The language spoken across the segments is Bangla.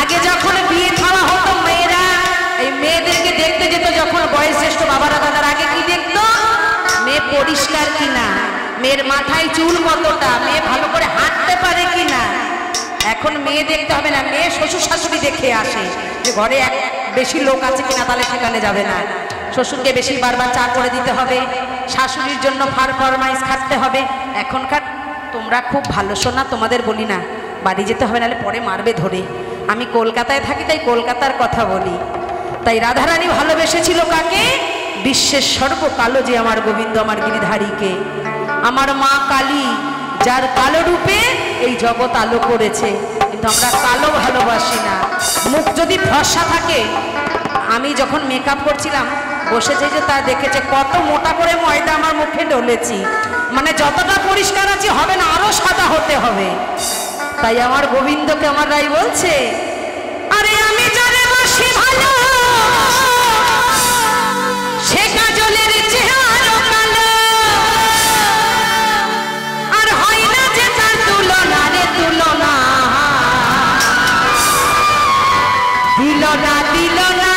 আগে যখন বিয়ে খাওয়া হতো মেয়েরা এই মেয়েদেরকে দেখতে যেত, যখন বয়োজ্যেষ্ঠ বাবারা দাদার আগে কি দেখতো? মেয়ে পরিষ্কার কিনা, মেয়ের মাথায় চুল কতটা, মেয়ে ভালো করে হাঁটতে পারে কিনা। এখন মেয়ে দেখতে হবে না, মেয়ে শ্বশুর শাশুড়ি দেখে আসে যে ঘরে বেশি লোক আছে কিনা, তাহলে সেখানে যাবে না। শ্বশুরকে বেশি বারবার চা করে দিতে হবে, শাশুড়ির জন্য ফরমাইশ খাটতে হবে। এখনকার তোমরা খুব ভালো শোনা, তোমাদের বলি না, বাড়ি যেতে হবে নাহলে পরে মারবে ধরে। আমি কলকাতায় থাকি তাই কলকাতার কথা বলি। তাই রাধারানী ভালোবেসেছিল কাকে? বিশ্বের সর্বকালো যে আমার গোবিন্দ, আমার গিরিধারীকে, আমার মা কালী, যার কালো রূপে এই জগৎ আলো করেছে। কিন্তু আমরা কালো ভালোবাসি না। মুখ যদি ফর্সা থাকে, আমি যখন মেকআপ করছিলাম বসেছে যে তা দেখেছে কত মোটা করে ময়দা আমার মুখে ডলেছি, মানে যতটা পরিষ্কার আছি হবে না, আরো সাদা হতে হবে। তাই আমার গোবিন্দকে আমার রাই বলছে, আরে আমি জানে বাসি ভালো, সে কাজলের চেহারা কালো, আর হয় না যে তার তুলনা রে তুলনা, দিল না দিল না,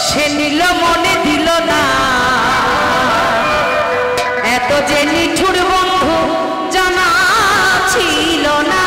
সে নিল মনে দিল না, এত যে নিঠুর বন্ধু জানা ছিল না।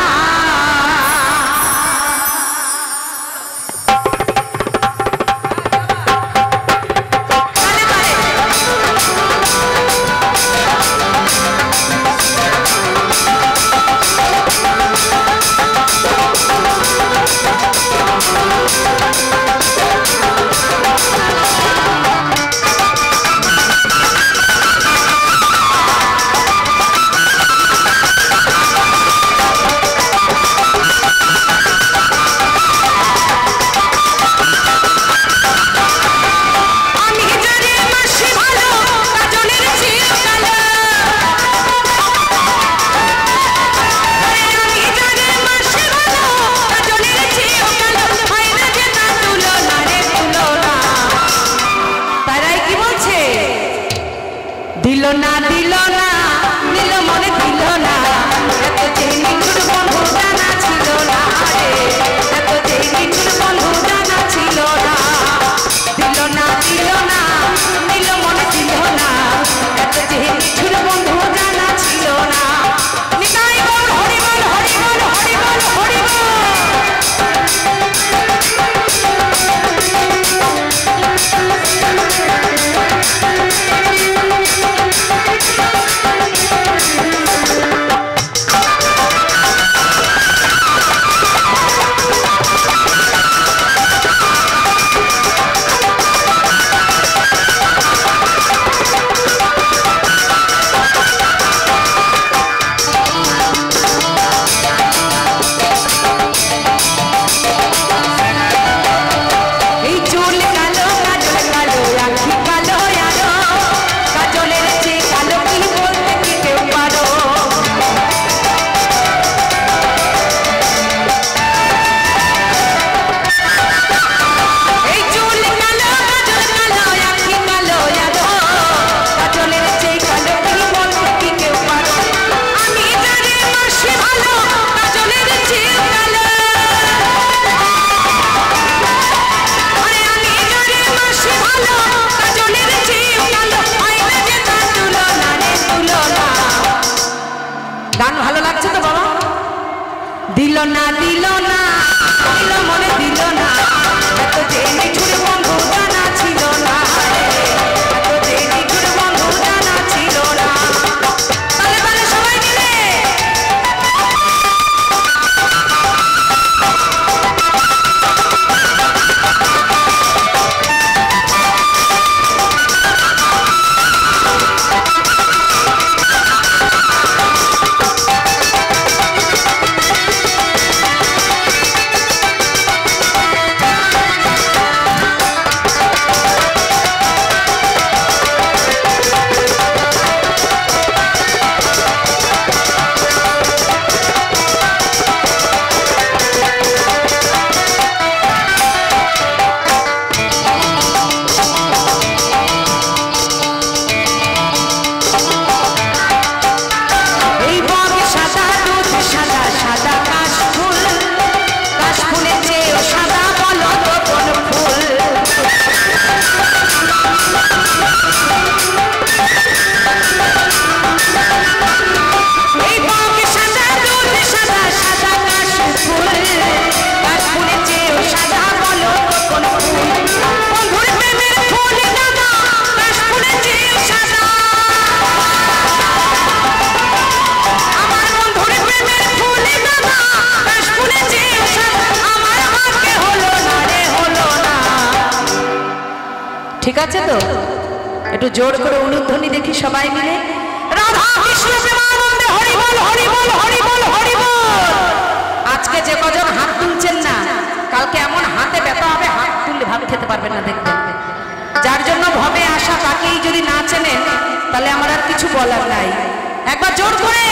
দিল না দিল না দিল মনে দিল না এত যে নিঠুর বন্ধু জানা ছিল না এত যে নিঠুর বন্ধু জানা ছিল না তালে তালে সবাই মিলে আছে তো? একটু জোর করে উলুধ্বনি দেখি সবাই মিলে। রাধা কৃষ্ণ প্রেমানন্দে হরি বল হরি বল হরি বল হরি বল। আজকে যে কজন হাত তুলছেন না, কালকে এমন হাতে ব্যথা হবে, হাত তুললে ভাত খেতে পারবেন না। দেখবেন যার জন্য ভবে আসা তাকেই যদি না চেনেন, তাহলে আমার আর কিছু বলার নাই। একবার জোর করে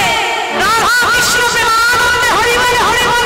রাধা কৃষ্ণ প্রেমানন্দে হরি বল হরি বল